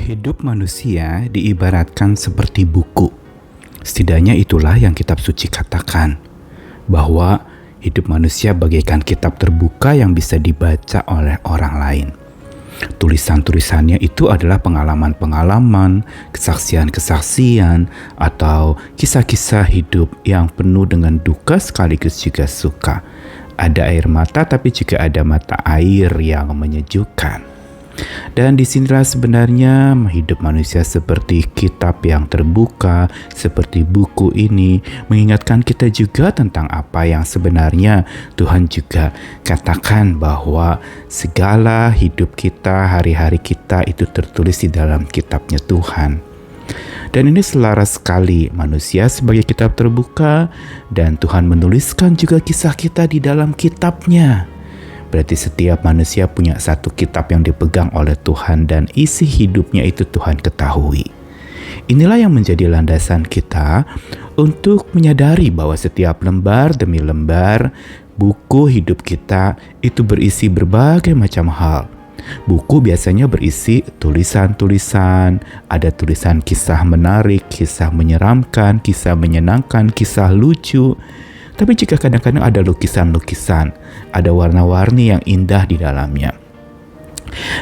Hidup manusia diibaratkan seperti buku. Setidaknya itulah yang kitab suci katakan, bahwa hidup manusia bagaikan kitab terbuka yang bisa dibaca oleh orang lain. Tulisan-tulisannya itu adalah pengalaman-pengalaman, kesaksian-kesaksian, atau kisah-kisah hidup yang penuh dengan duka sekaligus juga suka. Ada air mata tapi juga ada mata air yang menyejukkan. Dan disinilah sebenarnya hidup manusia seperti kitab yang terbuka, seperti buku ini, mengingatkan kita juga tentang apa yang sebenarnya Tuhan juga katakan, bahwa segala hidup kita, hari-hari kita itu tertulis di dalam kitabnya Tuhan. Dan ini selaras sekali, manusia sebagai kitab terbuka, dan Tuhan menuliskan juga kisah kita di dalam kitabnya. Berarti setiap manusia punya satu kitab yang dipegang oleh Tuhan dan isi hidupnya itu Tuhan ketahui. Inilah yang menjadi landasan kita untuk menyadari bahwa setiap lembar demi lembar buku hidup kita itu berisi berbagai macam hal. Buku biasanya berisi tulisan-tulisan, ada tulisan kisah menarik, kisah menyeramkan, kisah menyenangkan, kisah lucu. Tapi juga kadang-kadang ada lukisan-lukisan, ada warna-warni yang indah di dalamnya.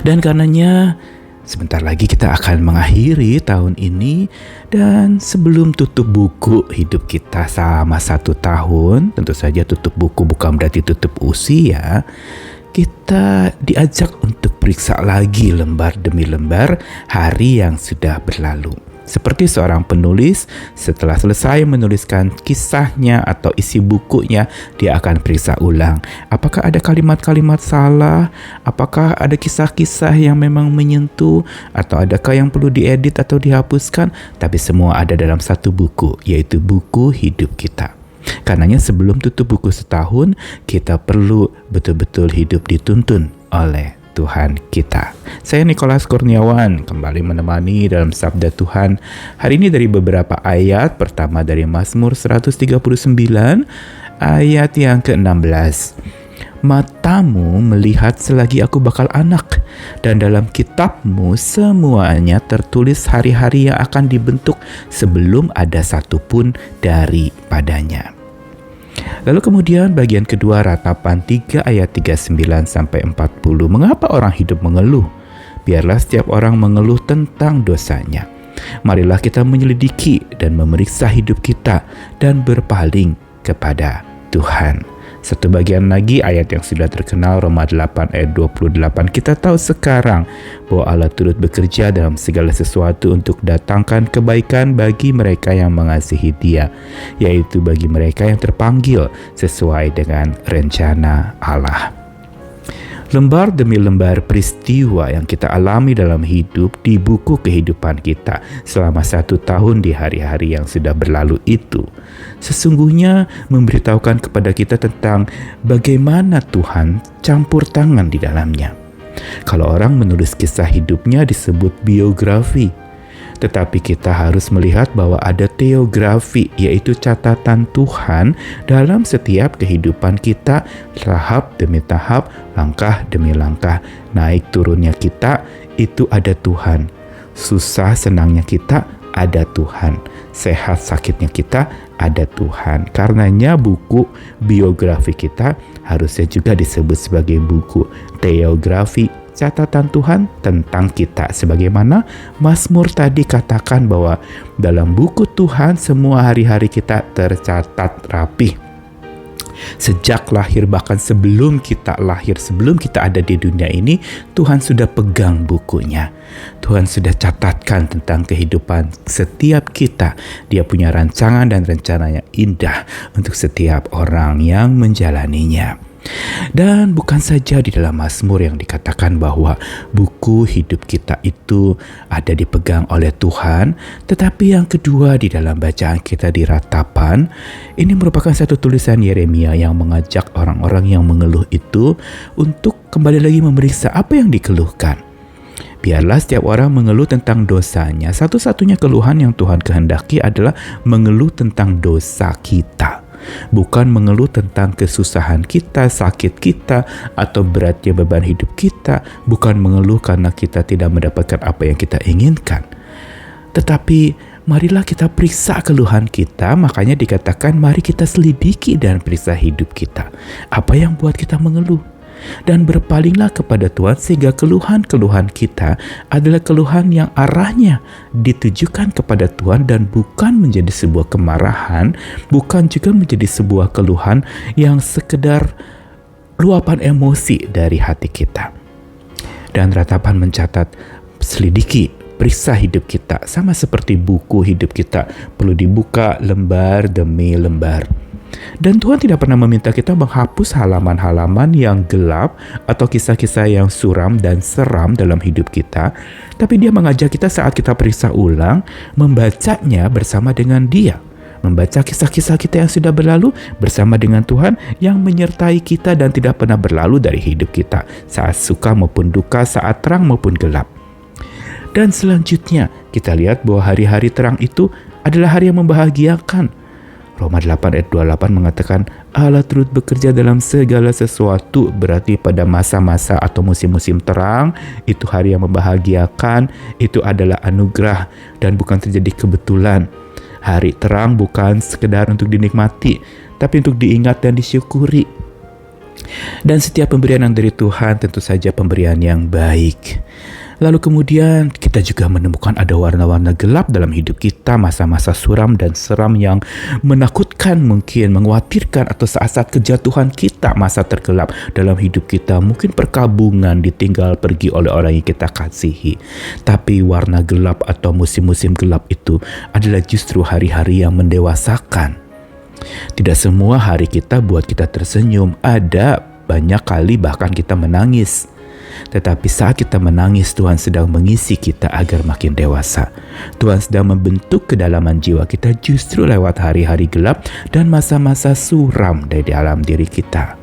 Dan karenanya sebentar lagi kita akan mengakhiri tahun ini, dan sebelum tutup buku hidup kita selama 1 tahun, tentu saja tutup buku bukan berarti tutup usia, kita diajak untuk periksa lagi lembar demi lembar hari yang sudah berlalu. Seperti seorang penulis, setelah selesai menuliskan kisahnya atau isi bukunya, dia akan periksa ulang. Apakah ada kalimat-kalimat salah? Apakah ada kisah-kisah yang memang menyentuh? Atau adakah yang perlu diedit atau dihapuskan? Tapi semua ada dalam satu buku, yaitu buku hidup kita. Karenanya sebelum tutup buku setahun, kita perlu betul-betul hidup dituntun oleh Tuhan kita. Saya Nikolas Kurniawan kembali menemani dalam Sabda Tuhan hari ini dari beberapa ayat. Pertama dari Mazmur 139 ayat yang ke-16. Matamu melihat selagi aku bakal anak, dan dalam kitabmu semuanya tertulis hari-hari yang akan dibentuk sebelum ada satupun daripadanya. Lalu kemudian bagian kedua ratapan 3 ayat 39 sampai 40. Mengapa orang hidup mengeluh? Biarlah setiap orang mengeluh tentang dosanya. Marilah kita menyelidiki dan memeriksa hidup kita dan berpaling kepada Tuhan. Satu bagian lagi ayat yang sudah terkenal, Roma 8 ayat 28. Kita tahu sekarang bahwa Allah turut bekerja dalam segala sesuatu untuk datangkan kebaikan bagi mereka yang mengasihi Dia, yaitu bagi mereka yang terpanggil sesuai dengan rencana Allah. Lembar demi lembar peristiwa yang kita alami dalam hidup di buku kehidupan kita selama 1 tahun di hari-hari yang sudah berlalu itu sesungguhnya memberitahukan kepada kita tentang bagaimana Tuhan campur tangan di dalamnya. Kalau orang menulis kisah hidupnya disebut biografi, tetapi kita harus melihat bahwa ada teografi, yaitu catatan Tuhan dalam setiap kehidupan kita, tahap demi tahap, langkah demi langkah, naik turunnya kita, itu ada Tuhan. Susah senangnya kita, ada Tuhan. Sehat sakitnya kita, ada Tuhan. Karenanya buku biografi kita harusnya juga disebut sebagai buku teografi, catatan Tuhan tentang kita. Sebagaimana Mazmur tadi katakan bahwa dalam buku Tuhan semua hari-hari kita tercatat rapi. Sejak lahir, bahkan sebelum kita lahir, sebelum kita ada di dunia ini, Tuhan sudah pegang bukunya. Tuhan sudah catatkan tentang kehidupan setiap kita. Dia punya rancangan dan rencananya indah untuk setiap orang yang menjalaninya. Dan bukan saja di dalam Mazmur yang dikatakan bahwa buku hidup kita itu ada dipegang oleh Tuhan, tetapi yang kedua di dalam bacaan kita di ratapan, ini merupakan satu tulisan Yeremia yang mengajak orang-orang yang mengeluh itu untuk kembali lagi memeriksa apa yang dikeluhkan. Biarlah setiap orang mengeluh tentang dosanya. Satu-satunya keluhan yang Tuhan kehendaki adalah mengeluh tentang dosa kita. bukan mengeluh tentang kesusahan kita, sakit kita, atau beratnya beban hidup kita, bukan mengeluh karena kita tidak mendapatkan apa yang kita inginkan. Tetapi marilah kita periksa keluhan kita, makanya dikatakan mari kita selidiki dan periksa hidup kita. Apa yang buat kita mengeluh? Dan berpalinglah kepada Tuhan sehingga keluhan-keluhan kita adalah keluhan yang arahnya ditujukan kepada Tuhan dan bukan menjadi sebuah kemarahan, bukan juga menjadi sebuah keluhan yang sekedar luapan emosi dari hati kita. Dan ratapan mencatat, selidiki, periksa hidup kita, sama seperti buku hidup kita perlu dibuka lembar demi lembar. Dan Tuhan tidak pernah meminta kita menghapus halaman-halaman yang gelap atau kisah-kisah yang suram dan seram dalam hidup kita, tapi Dia mengajak kita saat kita periksa ulang, membacanya bersama dengan Dia. Membaca kisah-kisah kita yang sudah berlalu bersama dengan Tuhan yang menyertai kita dan tidak pernah berlalu dari hidup kita, saat suka maupun duka, saat terang maupun gelap. Dan selanjutnya kita lihat bahwa hari-hari terang itu adalah hari yang membahagiakan. Roma 8 ayat 28 mengatakan Allah turut bekerja dalam segala sesuatu, berarti pada masa-masa atau musim-musim terang itu hari yang membahagiakan, itu adalah anugerah dan bukan terjadi kebetulan. Hari terang bukan sekedar untuk dinikmati, tapi untuk diingat dan disyukuri. Dan setiap pemberian yang dari Tuhan tentu saja pemberian yang baik. Lalu kemudian kita juga menemukan ada warna-warna gelap dalam hidup kita, masa-masa suram dan seram yang menakutkan mungkin, mengkhawatirkan, atau saat-saat kejatuhan kita, masa tergelap dalam hidup kita, mungkin perkabungan, ditinggal pergi oleh orang yang kita kasihi. Tapi warna gelap atau musim-musim gelap itu adalah justru hari-hari yang mendewasakan. Tidak semua hari kita buat kita tersenyum, ada banyak kali bahkan kita menangis. Tetapi saat kita menangis, Tuhan sedang mengisi kita agar makin dewasa. Tuhan sedang membentuk kedalaman jiwa kita justru lewat hari-hari gelap dan masa-masa suram dari dalam diri kita.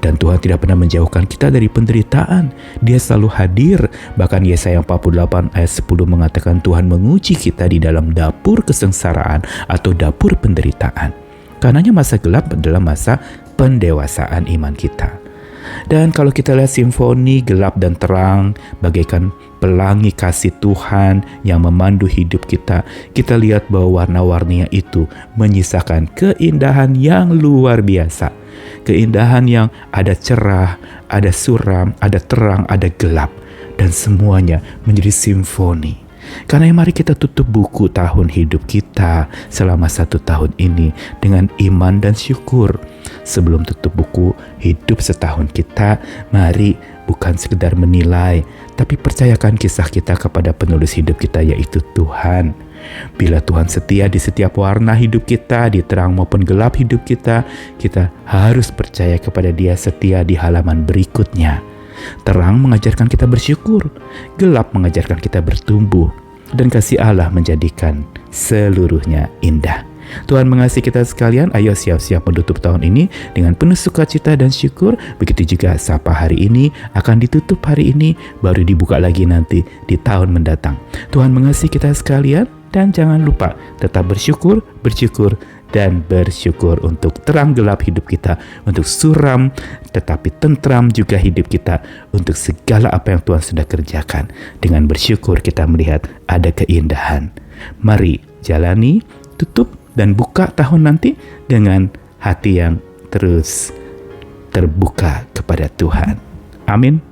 Dan Tuhan tidak pernah menjauhkan kita dari penderitaan. Dia selalu hadir. Bahkan Yesaya 48 ayat 10 mengatakan Tuhan menguji kita di dalam dapur kesengsaraan atau dapur penderitaan. Karenanya masa gelap adalah masa pendewasaan iman kita. Dan kalau kita lihat simfoni gelap dan terang bagaikan pelangi kasih Tuhan yang memandu hidup kita, kita lihat bahwa warna-warninya itu menyisakan keindahan yang luar biasa. Keindahan yang ada cerah, ada suram, ada terang, ada gelap, dan semuanya menjadi simfoni. Karena mari kita tutup buku tahun hidup kita selama 1 tahun ini dengan iman dan syukur. Sebelum tutup buku hidup setahun kita, mari bukan sekedar menilai, tapi percayakan kisah kita kepada penulis hidup kita, yaitu Tuhan. Bila Tuhan setia di setiap warna hidup kita, di terang maupun gelap hidup kita harus percaya kepada Dia setia di halaman berikutnya. Terang mengajarkan kita bersyukur, gelap mengajarkan kita bertumbuh, dan kasih Allah menjadikan seluruhnya indah. Tuhan mengasihi kita sekalian. Ayo siap-siap menutup tahun ini dengan penuh sukacita dan syukur. Begitu juga sapa hari ini akan ditutup hari ini, baru dibuka lagi nanti di tahun mendatang. Tuhan mengasihi kita sekalian, dan jangan lupa tetap bersyukur, dan bersyukur untuk terang gelap hidup kita, untuk suram tetapi tentram juga hidup kita, untuk segala apa yang Tuhan sudah kerjakan. Dengan bersyukur kita melihat ada keindahan. Mari jalani, tutup dan buka tahun nanti dengan hati yang terus terbuka kepada Tuhan. Amin.